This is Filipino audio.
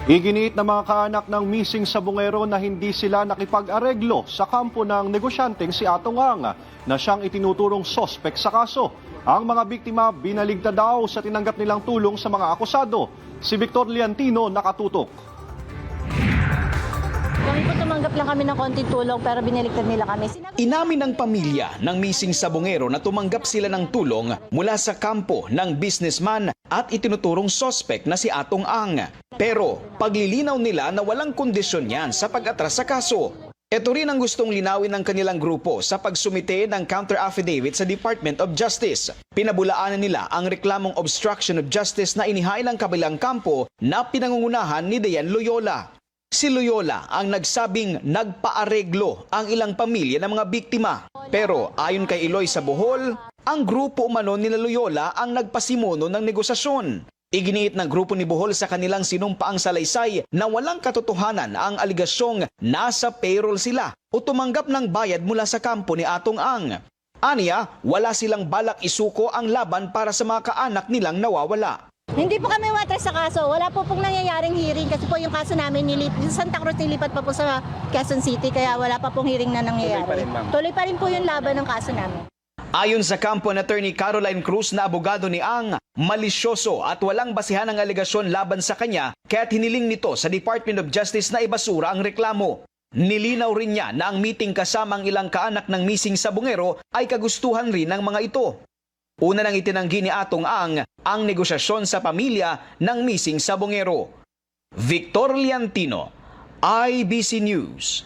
Iginiit ng mga kaanak ng missing sabungero na hindi sila nakipag-areglo sa kampo ng negosyanteng si Atong Ang na siyang itinuturong sospek sa kaso. Ang mga biktima binaligtad daw sa tinanggap nilang tulong sa mga akusado. Si Victor Liantino nakatutok. Kami po tumanggap lang kami ng konting tulong pero biniligtad nila kami. Inamin ng pamilya ng missing sabungero na tumanggap sila ng tulong mula sa kampo ng businessman at itinuturong sospek na si Atong Ang. Pero paglilinaw nila na walang kondisyon yan sa pag-atras sa kaso. Ito rin ang gustong linawin ng kanilang grupo sa pagsumite ng counter affidavit sa Department of Justice. Pinabulaanan nila ang reklamong obstruction of justice na inihain ng kabilang kampo na pinangungunahan ni Dayan Loyola. Si Loyola ang nagsabing nagpaareglo ang ilang pamilya ng mga biktima. Pero ayon kay Eloy sa Bohol, ang grupo umano ni Loyola ang nagpasimuno ng negosasyon. Iginiit ng grupo ni Bohol sa kanilang sinumpaang salaysay na walang katotohanan ang aligasyong nasa payroll sila o tumanggap ng bayad mula sa kampo ni Atong Ang. Aniya, wala silang balak isuko ang laban para sa mga kaanak nilang nawawala. Hindi po kami matras sa kaso. Wala po pong nangyayaring hearing kasi po yung kaso namin yung Santa Cruz nilipat pa po sa Quezon City kaya wala pa pong hearing na nangyayari. Tuloy pa rin po yung laban ng kaso namin. Ayon sa kampo ni Attorney Caroline Cruz na abogado ni Ang, malisyoso at walang basihan ang aligasyon laban sa kanya kaya't hiniling nito sa Department of Justice na ibasura ang reklamo. Nilinaw rin niya na ang meeting kasama ang ilang kaanak ng missing sabungero ay kagustuhan rin ng mga ito. Una nang itinanggi ni Atong ang negosyasyon sa pamilya ng missing sabungero. Victor Liantino, IBC News.